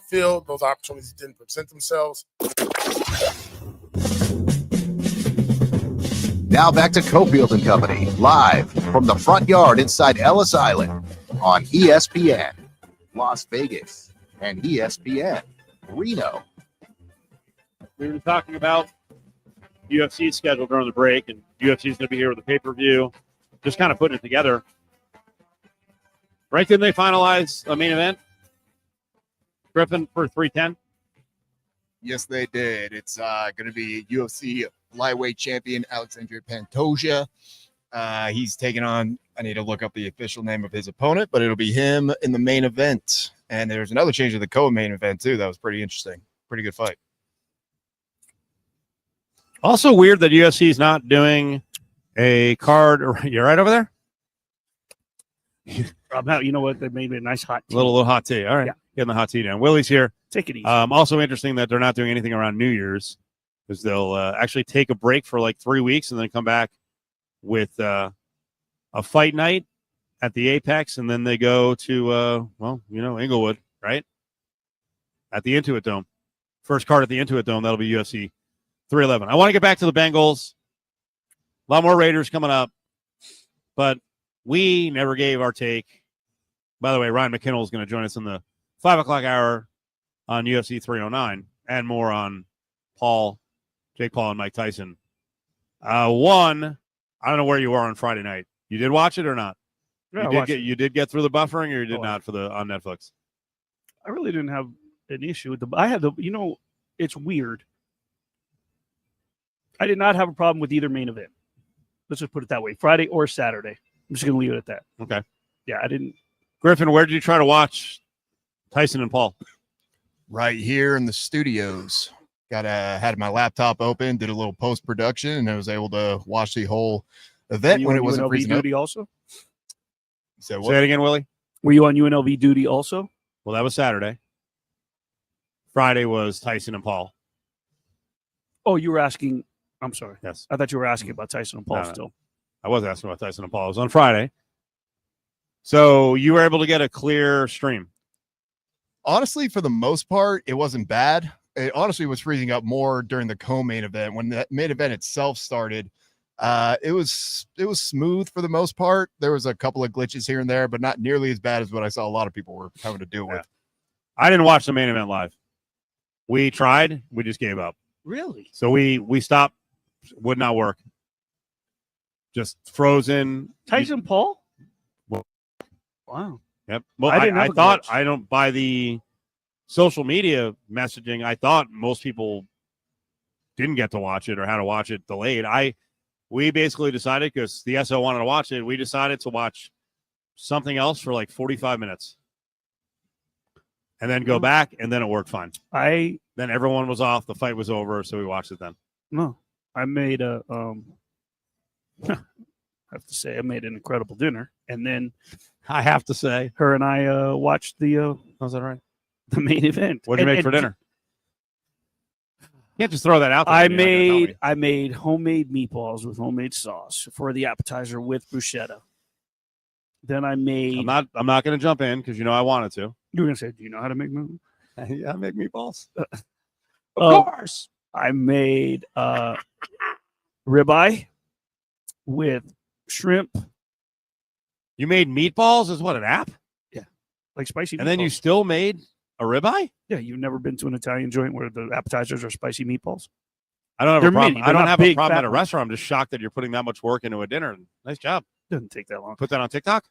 field, those opportunities didn't present themselves. Now back to Cofield and Company, live from the front yard inside Ellis Island on ESPN Las Vegas and ESPN Reno. We were talking about UFC schedule during the break, and UFC is going to be here with a pay-per-view, just kind of putting it together. Right, didn't they finalize a main event? Griffin for 310? Yes, they did. It's going to be UFC lightweight champion Alexandre Pantoja. He's taking on, I need to look up the official name of his opponent, but it'll be him in the main event. And there's another change to the co-main event, too. That was pretty interesting. Pretty good fight. Also weird that UFC is not doing a card. You're right over there? You know what? They made me a nice hot tea. Little hot tea. All right. Yeah. Getting the hot tea down. Willie's here. Take it easy. Also interesting that they're not doing anything around New Year's, because they'll actually take a break for like 3 weeks and then come back with a fight night at the Apex, and then they go to, Inglewood, right? At the Intuit Dome. First card at the Intuit Dome, that'll be UFC 311. I want to get back to the Bengals. A lot more Raiders coming up, but we never gave our take. By the way, Ryan McKinnell is going to join us in the 5 o'clock hour on UFC 309 and more on Jake Paul and Mike Tyson. I don't know where you are on Friday night. You did watch it or not? Yeah, you did get through the buffering, or you did not on Netflix? I really didn't have an issue with it's weird. I did not have a problem with either main event. Let's just put it that way. Friday or Saturday. I'm just going to leave it at that. Okay. Yeah, I didn't. Griffin, where did you try to watch Tyson and Paul? Right here in the studios. Had my laptop open, did a little post-production, and I was able to watch the whole event when it wasn't freezing duty up. also? Say it again, Willie. Were you on UNLV duty also? Well, that was Saturday. Friday was Tyson and Paul. Oh, you were asking. I'm sorry. Yes. I thought you were asking about Tyson and Paul No. still. I was asking about Tyson and Paul. It was on Friday. So you were able to get a clear stream. Honestly, for the most part, it wasn't bad. It honestly was freezing up more during the co-main event. When the main event itself started, it was smooth for the most part. There was a couple of glitches here and there, but not nearly as bad as what I saw a lot of people were having to deal with. I didn't watch the main event live. We tried. We just gave up. Really? So we stopped. Would not work. Just frozen. Tyson Paul? Well, wow. Yep. Well, I thought, I don't, by the social media messaging, I thought most people didn't get to watch it or had to watch it delayed. We basically decided, because the SO wanted to watch it, we decided to watch something else for like 45 minutes and then go back, and then it worked fine. Then everyone was off. The fight was over, so we watched it then. No, I made I have to say, I made an incredible dinner, and then I have to say, her and I watched the. Was that right? The main event. What did you make for dinner? You can't just throw that out there. I made homemade meatballs with homemade sauce for the appetizer with bruschetta. Then I made. I'm not going to jump in because I wanted to. You were going to say, do you know how to make meatballs? Yeah, I make meatballs. Of course. I made ribeye with shrimp. You made meatballs? Is what, an app? Yeah, like spicy. And then you still made a ribeye? Yeah, you've never been to an Italian joint where the appetizers are spicy meatballs? I don't have a problem. I don't have a problem at a ones. restaurant. I'm just shocked that you're putting that much work into a dinner. Nice job. Doesn't take that long. Put that on TikTok?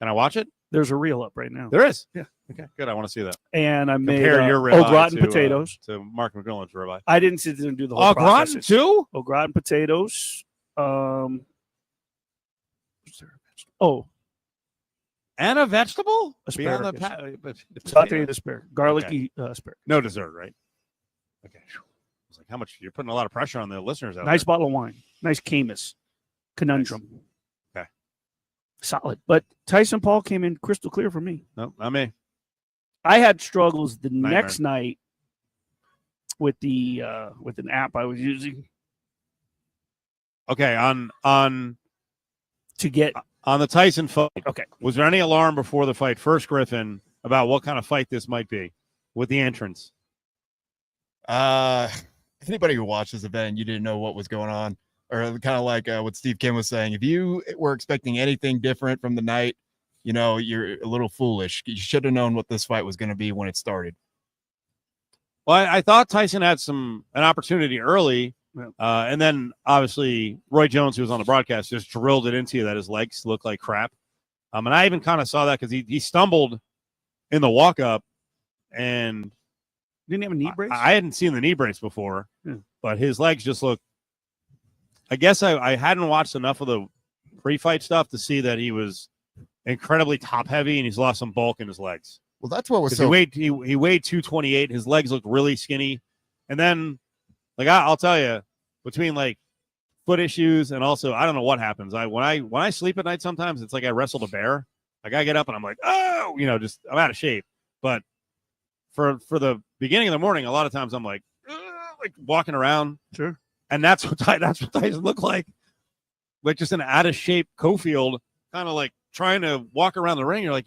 Can I watch it? There's a reel up right now. There is? Yeah. Okay, good. I want to see that. And I made Compare your ribeye au gratin potatoes. to Mark McMillan's ribeye. I didn't sit there and do the whole Au process. gratin too? Au gratin potatoes. And a vegetable? Asparagus. Sauteed asparagus. Garlicky asparagus. No dessert, right? Okay. I was like, how much? You're putting a lot of pressure on the listeners out Nice there. bottle of wine. Nice Camus. Conundrum. Nice. Okay. Solid. But Tyson Paul came in crystal clear for me. No, not me. I had struggles the Nightmare. next night with the with an app I was using. Okay, on to get on the Tyson fight. Okay. Was there any alarm before the fight, first Griffin, about what kind of fight this might be? with the entrance? Anybody who watched this event, you didn't know what was going on, or kind of like what Steve Kim was saying. If you were expecting anything different from the night, you're a little foolish. You should have known what this fight was going to be when it started. Well, I thought Tyson had an opportunity early, and then obviously Roy Jones, who was on the broadcast, just drilled it into you that his legs looked like crap. And I even kind of saw that because he stumbled in the walk-up, and didn't he have a knee brace? I hadn't seen the knee brace before, but his legs just looked. I guess I hadn't watched enough of the pre-fight stuff to see that he was incredibly top-heavy and he's lost some bulk in his legs. Well, that's what was so. He weighed 228. His legs looked really skinny, and then I'll tell you, between like foot issues and also I don't know what happens. When I sleep at night, sometimes it's like I wrestled a bear. Like I get up and I'm like, oh, just I'm out of shape. But for the beginning of the morning, a lot of times I'm like walking around. Sure. And that's what Tyson looked like just an out of shape Cofield, kind of like trying to walk around the ring. You're like,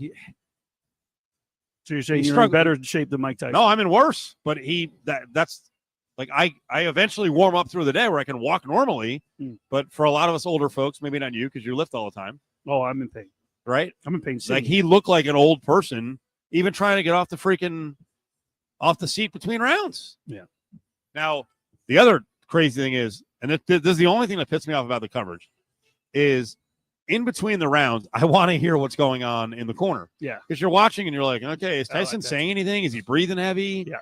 so you're saying you're in better shape than Mike Tyson? No, I'm in worse. But that's like I eventually warm up through the day where I can walk normally. But for a lot of us older folks, maybe not you because you lift all the time. Oh, I'm in pain. Right? I'm in pain. Like he looked like an old person, even trying to get off the seat between rounds. Yeah. Now, the other crazy thing is, and this is the only thing that pissed me off about the coverage, is in between the rounds, I want to hear what's going on in the corner. Yeah. Because you're watching and you're like, okay, is Tyson saying anything? Is he breathing heavy? Yeah.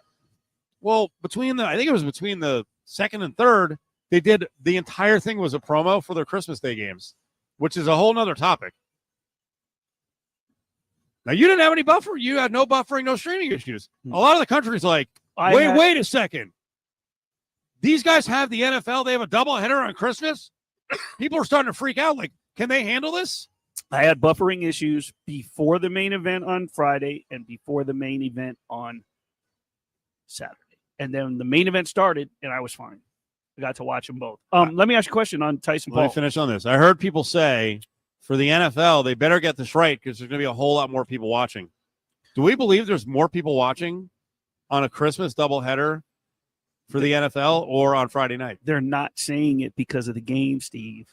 Well, I think it was between the second and third, they did the entire thing was a promo for their Christmas Day games, which is a whole nother topic. Now, you didn't have any buffer. You had no buffering, no streaming issues. A lot of the country's like, wait a second. These guys have the NFL. They have a doubleheader on Christmas. People are starting to freak out. Like, can they handle this? I had buffering issues before the main event on Friday and before the main event on Saturday. And then the main event started, and I was fine. I got to watch them both. Let me ask you a question on Tyson Paul. Let me finish on this. I heard people say for the NFL, they better get this right because there's going to be a whole lot more people watching. Do we believe there's more people watching on a Christmas doubleheader for the NFL or on Friday night? They're not saying it because of the game, Steve.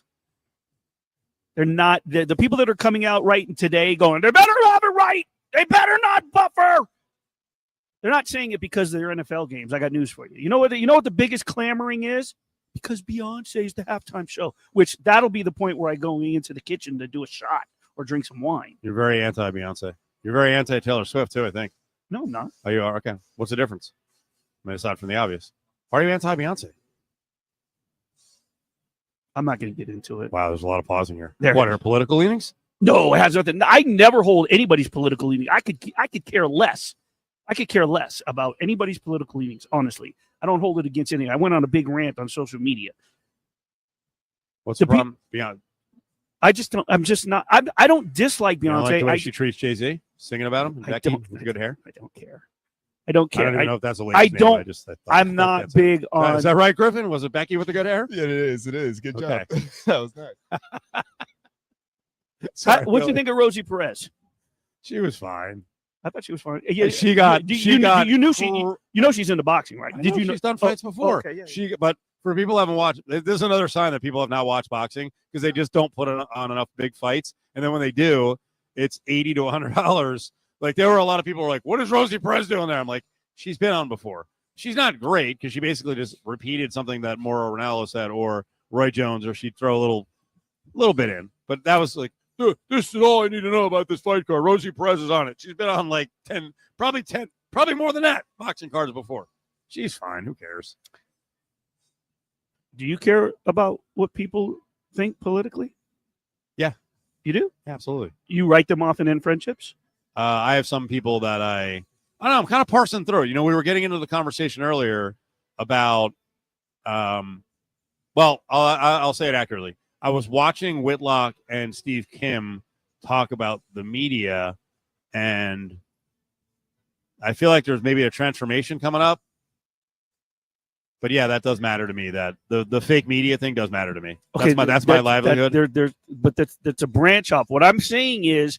They're not. The people that are coming out right today going, they better have it right. They better not buffer. They're not saying it because they're NFL games. I got news for you. You know what the biggest clamoring is? Because Beyonce's the halftime show, which that'll be the point where I go into the kitchen to do a shot or drink some wine. You're very anti-Beyonce. You're very anti-Taylor Swift, too, I think. No, I'm not. Oh, you are? Okay. What's the difference? I mean, aside from the obvious. Why are you anti-Beyonce? I'm not going to get into it. Wow, there's a lot of pausing here. There What, are political leanings? No, it has nothing. I never hold anybody's political leanings. I could care less. I could care less about anybody's political leanings, honestly. I don't hold it against anything. I went on a big rant on social media. What's the problem? Beyonce. I just don't. I'm just not. I don't dislike Beyonce. You don't like the way she treats Jay-Z, singing about him, and Becky with good hair. I don't care. I don't care. I don't even know if that's a lady's name. Don't. I'm not big on. Is that right, Griffin? Was it Becky with the good hair? Yeah, it is. It is. Good job. Okay. That was nice. Sorry, what do you think of Rosie Perez? She was fine. I thought she was fine. Yeah, she got. You knew she's into boxing, right? Did you know she's done fights before? Okay, yeah. But for people who haven't watched, this is another sign that people have not watched boxing because they just don't put on enough big fights, and then when they do, it's $80 to $100. Like there were a lot of people who were like, "What is Rosie Perez doing there?" I'm like, she's been on before. She's not great because she basically just repeated something that Mauro Ranallo said or Roy Jones, or she'd throw a little bit in. But that was like, this is all I need to know about this fight card. Rosie Perez is on it. She's been on like 10, probably more than that boxing cards before. She's fine. Who cares? Do you care about what people think politically? Yeah. You do? Yeah, absolutely. You write them off and end friendships? I have some people that I don't know. I'm kind of parsing through. You know, we were getting into the conversation earlier about, well, I'll say it accurately. I was watching Whitlock and Steve Kim talk about the media, and I feel like there's maybe a transformation coming up. But yeah, that does matter to me. That the fake media thing does matter to me. Okay, that's my livelihood. But that's a branch off. What I'm saying is,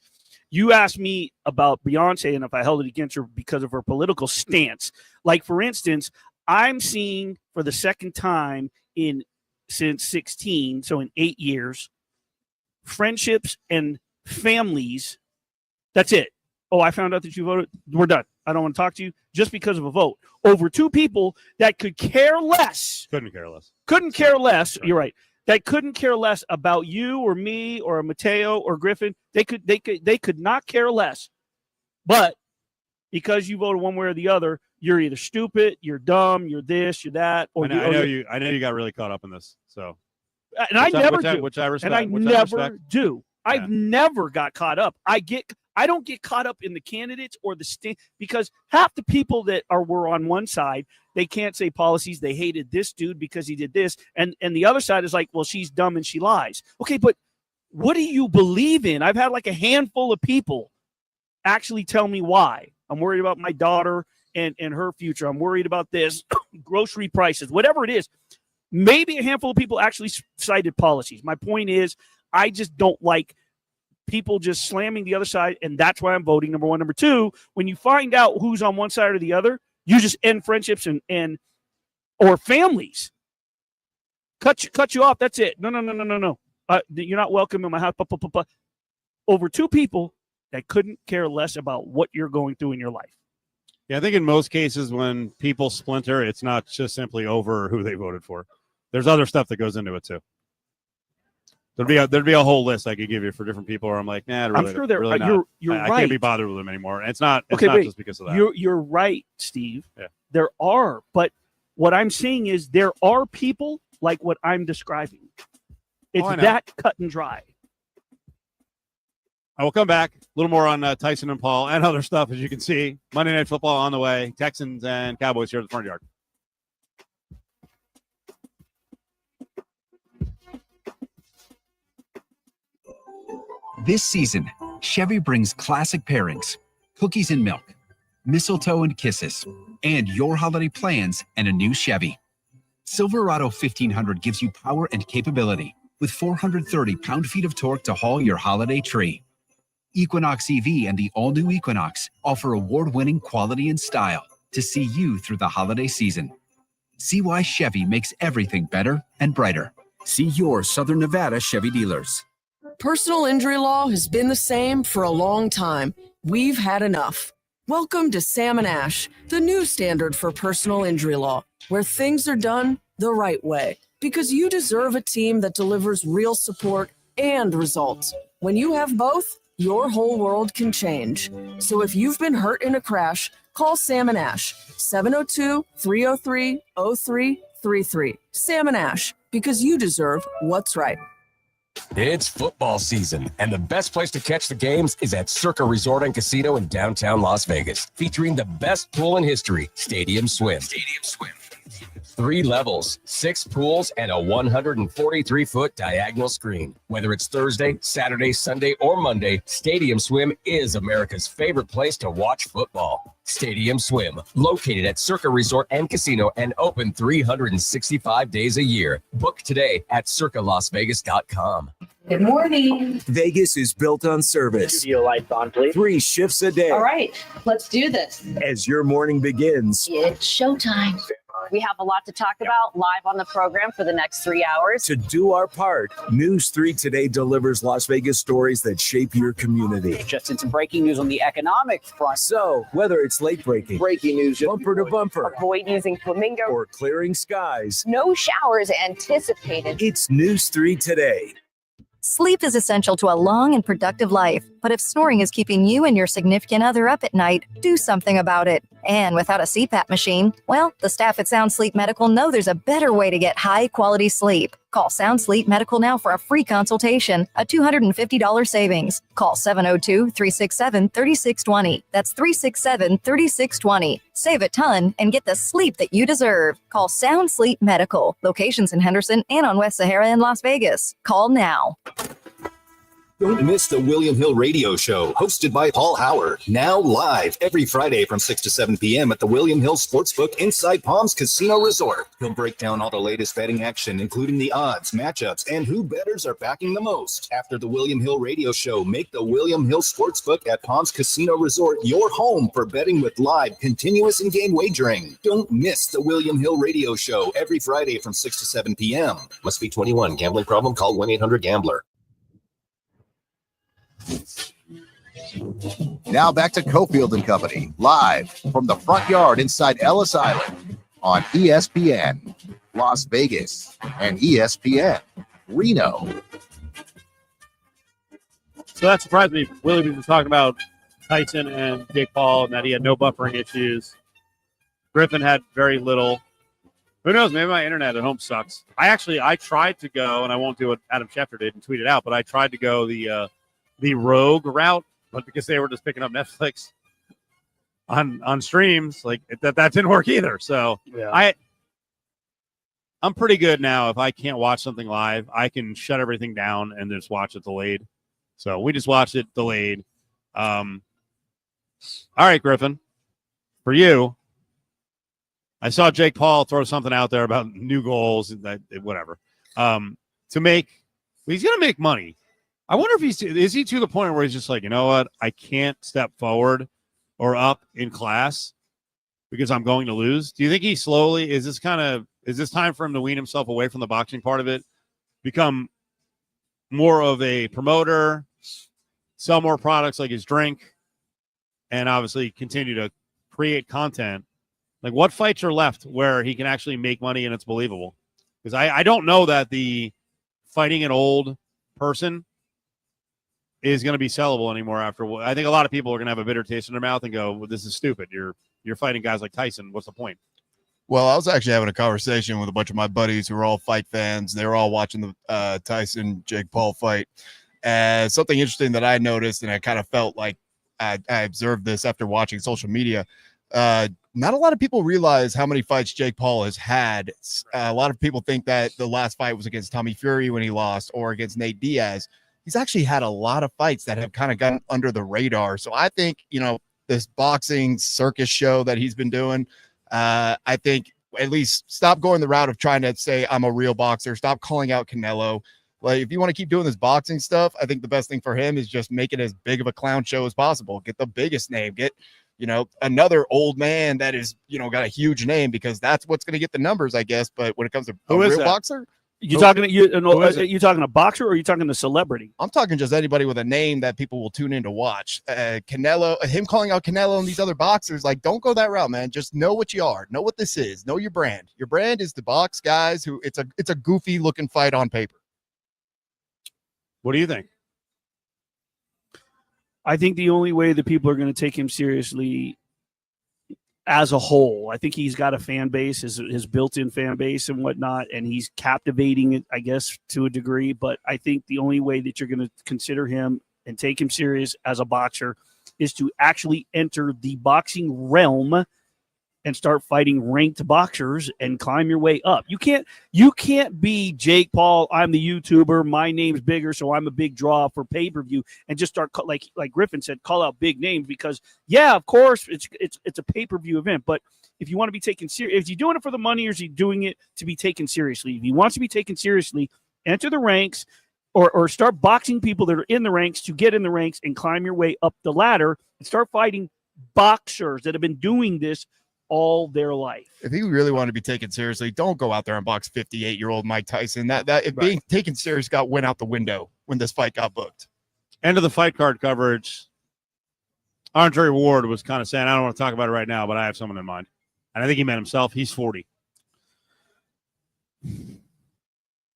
You asked me about Beyonce and if I held it against her because of her political stance. Like, for instance, I'm seeing for the second time since 16, so in 8 years, friendships and families. That's it. Oh, I found out that you voted. We're done. I don't want to talk to you just because of a vote over two people that could care less. Couldn't care less. Couldn't care less. Right. You're right. That couldn't care less about you or me or Mateo or Griffin. They could not care less. But because you voted one way or the other, you're either stupid, you're dumb, you're this, you're that. Or I know you got really caught up in this. So, and I never do. Which I respect. And I never do. I've never got caught up. I don't get caught up in the candidates or the because half the people that were on one side, they can't say policies. They hated this dude because he did this. And the other side is like, well, she's dumb and she lies. Okay, but what do you believe in? I've had like a handful of people actually tell me why. I'm worried about my daughter and her future. I'm worried about this, grocery prices, whatever it is. Maybe a handful of people actually cited policies. My point is, I just don't like people just slamming the other side, and that's why I'm voting. Number one. Number two, when you find out who's on one side or the other, you just end friendships and or families. Cut you off. That's it. No. You're not welcome in my house. Over two people that couldn't care less about what you're going through in your life. Yeah, I think in most cases when people splinter, it's not just simply over who they voted for. There's other stuff that goes into it too. There'd be a whole list I could give you for different people where I'm like, nah, really, I'm sure they're really you're I right. can't be bothered with them anymore. And it's not just because of that. You're right, Steve. Yeah. There are, but what I'm saying is there are people like what I'm describing. It's that cut and dry. I will come back. A little more on Tyson and Paul and other stuff, as you can see. Monday Night Football on the way. Texans and Cowboys here at the Front Yard. This season, Chevy brings classic pairings, cookies and milk, mistletoe and kisses, and your holiday plans and a new Chevy. Silverado 1500 gives you power and capability with 430 pound-feet of torque to haul your holiday tree. Equinox EV and the all-new Equinox offer award-winning quality and style to see you through the holiday season. See why Chevy makes everything better and brighter. See your Southern Nevada Chevy dealers. Personal injury law has been the same for a long time. We've had enough. Welcome to Sam & Ash, the new standard for personal injury law, where things are done the right way. Because you deserve a team that delivers real support and results. When you have both, your whole world can change. So if you've been hurt in a crash, call Sam & Ash, 702-303-0333. Sam & Ash, because you deserve what's right. It's football season, and the best place to catch the games is at Circa Resort and Casino in downtown Las Vegas, featuring the best pool in history, Stadium Swim. 3 levels, 6 pools, and a 143-foot diagonal screen. Whether it's Thursday, Saturday, Sunday, or Monday, Stadium Swim is America's favorite place to watch football. Stadium Swim, located at Circa Resort and Casino and open 365 days a year. Book today at circalasvegas.com. Good morning. Vegas is built on service. Studio lights on, please. 3 shifts a day. All right, let's do this. As your morning begins. It's showtime. We have a lot to talk about live on the program for the next 3 hours. To do our part, News 3 Today delivers Las Vegas stories that shape your community. Just in some breaking news on the economic front. So, whether it's late breaking news, bumper to bumper, avoid using flamingo, or clearing skies, no showers anticipated. It's News 3 Today. Sleep is essential to a long and productive life, but if snoring is keeping you and your significant other up at night, do something about it. And without a CPAP machine, well, the staff at Sound Sleep Medical know there's a better way to get high-quality sleep. Call Sound Sleep Medical now for a free consultation, a $250 savings. Call 702-367-3620. That's 367-3620. Save a ton and get the sleep that you deserve. Call Sound Sleep Medical. Locations in Henderson and on West Sahara in Las Vegas. Call now. Don't miss the William Hill Radio Show, hosted by Paul Howard. Now live every Friday from 6 to 7 p.m. at the William Hill Sportsbook inside Palms Casino Resort. He'll break down all the latest betting action, including the odds, matchups, and who bettors are backing the most. After the William Hill Radio Show, make the William Hill Sportsbook at Palms Casino Resort your home for betting with live, continuous in-game wagering. Don't miss the William Hill Radio Show every Friday from 6 to 7 p.m. Must be 21. Gambling problem? Call 1-800-GAMBLER. Now back to Cofield and Company, live from the front yard inside Ellis Island on ESPN Las Vegas and ESPN Reno. So that surprised me. Willie was talking about Tyson and Jake Paul and that he had no buffering issues. Griffin had very little. Who knows? Maybe my internet at home sucks. I tried to go, and I won't do what Adam Schefter did and tweet it out, but I tried to go the rogue route, but because they were just picking up Netflix on streams, like that didn't work either. So yeah. I'm pretty good now. If I can't watch something live, I can shut everything down and just watch it delayed. So we just watched it delayed. All right, Griffin, for you, I saw Jake Paul throw something out there about new goals and that whatever. He's going to make money. I wonder if is he to the point where he's just like, you know what? I can't step forward or up in class because I'm going to lose. Do you think he slowly is this time for him to wean himself away from the boxing part of it, become more of a promoter, sell more products like his drink, and obviously continue to create content? Like, what fights are left where he can actually make money and it's believable? Because I don't know that the fighting an old person is going to be sellable anymore after. I think a lot of people are going to have a bitter taste in their mouth and go, well, this is stupid. You're fighting guys like Tyson. What's the point? Well, I was actually having a conversation with a bunch of my buddies who are all fight fans. They were all watching the Tyson Jake Paul fight. Something interesting that I noticed, and I kind of felt like I observed this after watching social media. Not a lot of people realize how many fights Jake Paul has had. A lot of people think that the last fight was against Tommy Fury when he lost, or against Nate Diaz. He's actually had a lot of fights that have kind of gotten under the radar. So I think, this boxing circus show that he's been doing, I think at least stop going the route of trying to say I'm a real boxer. Stop calling out Canelo. Like, if you want to keep doing this boxing stuff, I think the best thing for him is just make it as big of a clown show as possible. Get the biggest name. Get, another old man that is, got a huge name, because that's what's going to get the numbers, I guess. But when it comes to a real boxer, you talking a boxer, or are you talking a celebrity? I'm talking just anybody with a name that people will tune in to watch. Canelo, him calling out Canelo and these other boxers, like, don't go that route, man. Just know what you are. Know what this is. Know your brand. Your brand is the box guys who it's a goofy looking fight on paper. What do you think? I think the only way that people are going to take him seriously as a whole, I think he's got a fan base, his built-in fan base and whatnot, and he's captivating it, I guess, to a degree. But I think the only way that you're going to consider him and take him serious as a boxer is to actually enter the boxing realm and start fighting ranked boxers and climb your way up. You can't be Jake Paul. I'm the YouTuber. My name's bigger, so I'm a big draw for pay-per-view, and just start like Griffin said, call out big names, because of course it's a pay-per-view event. But if you want to be taken serious, if you're doing it for the money, or is he doing it to be taken seriously? If he wants to be taken seriously, enter the ranks, or start boxing people that are in the ranks to get in the ranks and climb your way up the ladder and start fighting boxers that have been doing this all their life. If he really wanted to be taken seriously, don't go out there and box 58-year-old Mike Tyson. Being taken serious went out the window when this fight got booked. End of the fight card coverage. Andre Ward was kind of saying, I don't want to talk about it right now, but I have someone in mind. And I think he meant himself. He's 40.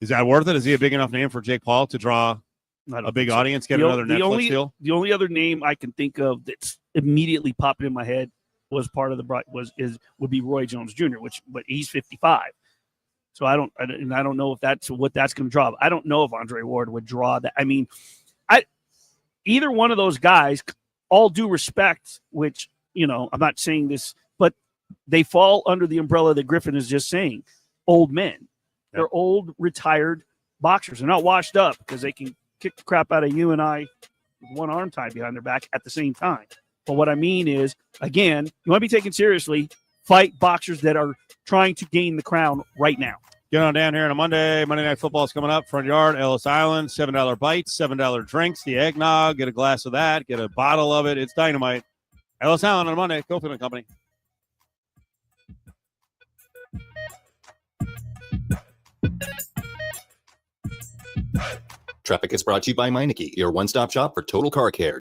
Is that worth it? Is he a big enough name for Jake Paul to draw a big audience, get another Netflix deal? The only other name I can think of that's immediately popping in my head was part of would be Roy Jones Jr., but he's 55. So I don't know if that's what that's going to draw. I don't know if Andre Ward would draw that. I mean, either one of those guys, all due respect, which, I'm not saying this, but they fall under the umbrella that Griffin is just saying. Old men. They're old, retired boxers. They're not washed up because they can kick the crap out of you and I with one arm tied behind their back at the same time. But what I mean is, again, you want to be taken seriously. Fight boxers that are trying to gain the crown right now. Get on down here on a Monday. Monday Night Football is coming up. Front yard, Ellis Island, $7 bites, $7 drinks, the eggnog. Get a glass of that. Get a bottle of it. It's dynamite. Ellis Island on a Monday. Cofield Company. Traffic is brought to you by Meineke, your one-stop shop for total car care.